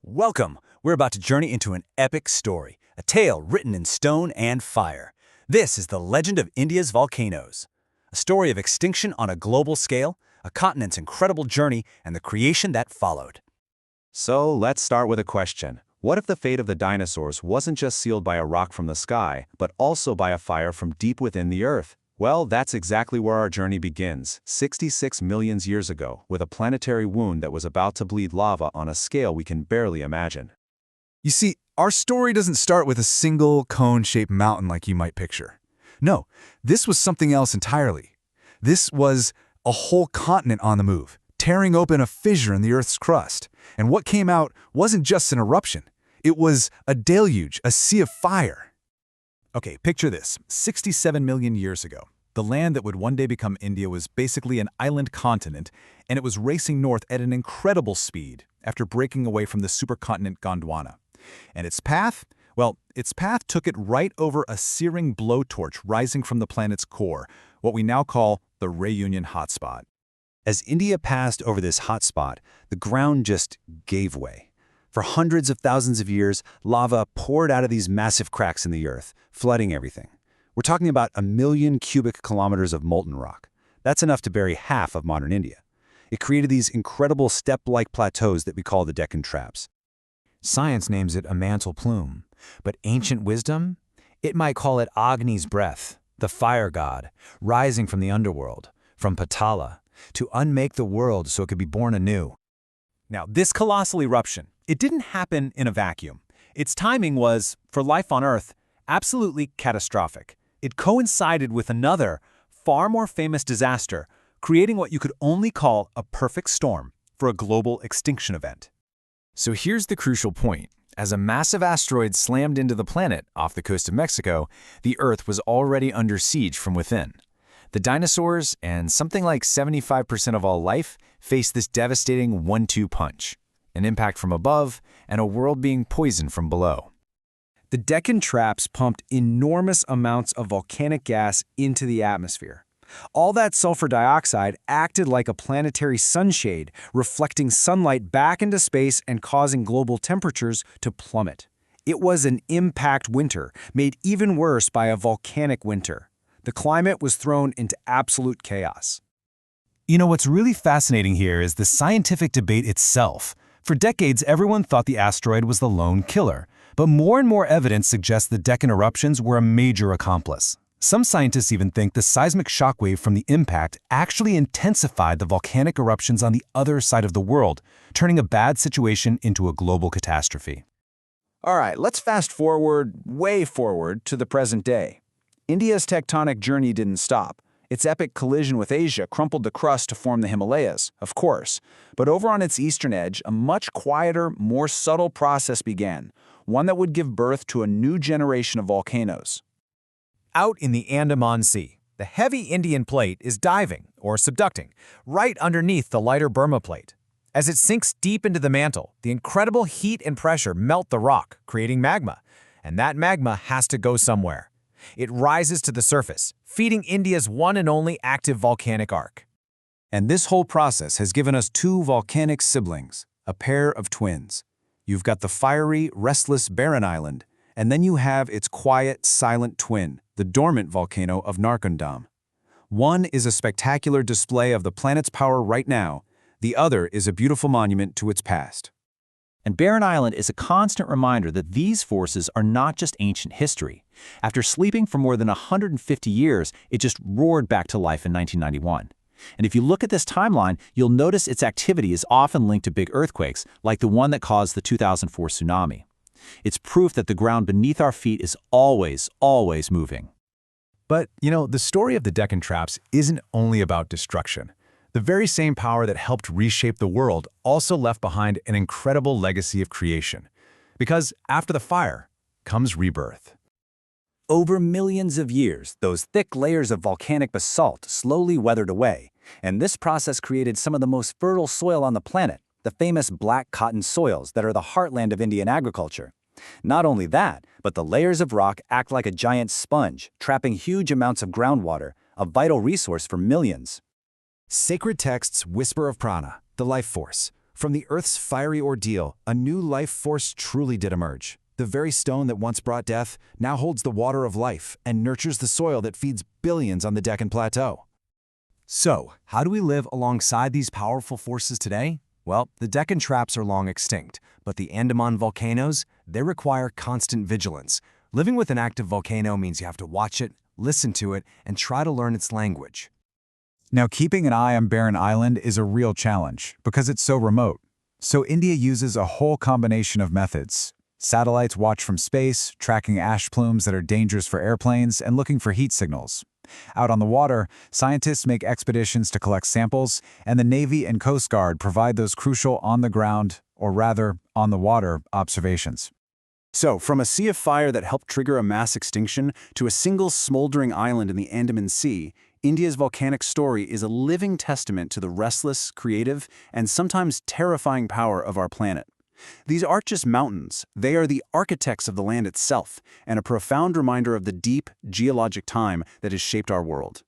Welcome! We're about to journey into an epic story, a tale written in stone and fire. This is the legend of India's volcanoes. A story of extinction on a global scale, a continent's incredible journey, and the creation that followed. So let's start with a question. What if the fate of the dinosaurs wasn't just sealed by a rock from the sky, but also by a fire from deep within the earth? Well, that's exactly where our journey begins, 66 million years ago, with a planetary wound that was about to bleed lava on a scale we can barely imagine. You see, our story doesn't start with a single cone-shaped mountain like you might picture. No, this was something else entirely. This was a whole continent on the move, tearing open a fissure in the Earth's crust. And what came out wasn't just an eruption. It was a deluge, a sea of fire. Okay, picture this. 67 million years ago, the land that would one day become India was basically an island continent, and it was racing north at an incredible speed after breaking away from the supercontinent Gondwana. And its path? Well, its path took it right over a searing blowtorch rising from the planet's core, what we now call the Reunion hotspot. As India passed over this hotspot, the ground just gave way. For hundreds of thousands of years, lava poured out of these massive cracks in the earth, flooding everything. We're talking about 1 million cubic kilometers of molten rock. That's enough to bury half of modern India. It created these incredible step-like plateaus that we call the Deccan Traps. Science names it a mantle plume, but ancient wisdom? It might call it Agni's breath, the fire god, rising from the underworld, from Patala, to unmake the world so it could be born anew. Now, this colossal eruption, it didn't happen in a vacuum. Its timing was, for life on Earth, absolutely catastrophic. It coincided with another, far more famous disaster, creating what you could only call a perfect storm for a global extinction event. So here's the crucial point. As a massive asteroid slammed into the planet off the coast of Mexico, the Earth was already under siege from within. The dinosaurs, and something like 75% of all life, faced this devastating 1-2 punch. An impact from above, and a world being poisoned from below. The Deccan Traps pumped enormous amounts of volcanic gas into the atmosphere. All that sulfur dioxide acted like a planetary sunshade, reflecting sunlight back into space and causing global temperatures to plummet. It was an impact winter, made even worse by a volcanic winter. The climate was thrown into absolute chaos. You know, what's really fascinating here is the scientific debate itself. For decades, everyone thought the asteroid was the lone killer, but more and more evidence suggests the Deccan eruptions were a major accomplice. Some scientists even think the seismic shockwave from the impact actually intensified the volcanic eruptions on the other side of the world, turning a bad situation into a global catastrophe. All right, let's fast forward, way forward, to the present day. India's tectonic journey didn't stop. Its epic collision with Asia crumpled the crust to form the Himalayas, of course. But over on its eastern edge, a much quieter, more subtle process began, one that would give birth to a new generation of volcanoes. Out in the Andaman Sea, the heavy Indian plate is diving, or subducting, right underneath the lighter Burma plate. As it sinks deep into the mantle, the incredible heat and pressure melt the rock, creating magma. And that magma has to go somewhere. It rises to the surface, feeding India's one and only active volcanic arc. And this whole process has given us two volcanic siblings, a pair of twins. You've got the fiery, restless Barren Island, and then you have its quiet, silent twin, the dormant volcano of Narcondam. One is a spectacular display of the planet's power right now, the other is a beautiful monument to its past. And Barren Island is a constant reminder that these forces are not just ancient history. After sleeping for more than 150 years, it just roared back to life in 1991. And if you look at this timeline, you'll notice its activity is often linked to big earthquakes, like the one that caused the 2004 tsunami. It's proof that the ground beneath our feet is always moving. But, the story of the Deccan Traps isn't only about destruction. The very same power that helped reshape the world also left behind an incredible legacy of creation. Because after the fire comes rebirth. Over millions of years, those thick layers of volcanic basalt slowly weathered away, and this process created some of the most fertile soil on the planet, the famous black cotton soils that are the heartland of Indian agriculture. Not only that, but the layers of rock act like a giant sponge, trapping huge amounts of groundwater, a vital resource for millions. Sacred texts whisper of prana, the life force, From the Earth's fiery ordeal, a new life force truly did emerge. The very stone that once brought death now holds the water of life and nurtures the soil that feeds billions on the Deccan Plateau. So, how do we live alongside these powerful forces today? Well, the Deccan Traps are long extinct, but the Andaman volcanoes, they require constant vigilance. Living with an active volcano means you have to watch it, listen to it, and try to learn its language. Now, keeping an eye on Barren Island is a real challenge because it's so remote. So India uses a whole combination of methods. Satellites watch from space, tracking ash plumes that are dangerous for airplanes and looking for heat signals. Out on the water, scientists make expeditions to collect samples, and the Navy and Coast Guard provide those crucial on-the-ground, or rather, on-the-water, observations. So, from a sea of fire that helped trigger a mass extinction to a single smoldering island in the Andaman Sea, India's volcanic story is a living testament to the restless, creative, and sometimes terrifying power of our planet. These aren't just mountains, they are the architects of the land itself, and a profound reminder of the deep, geologic time that has shaped our world.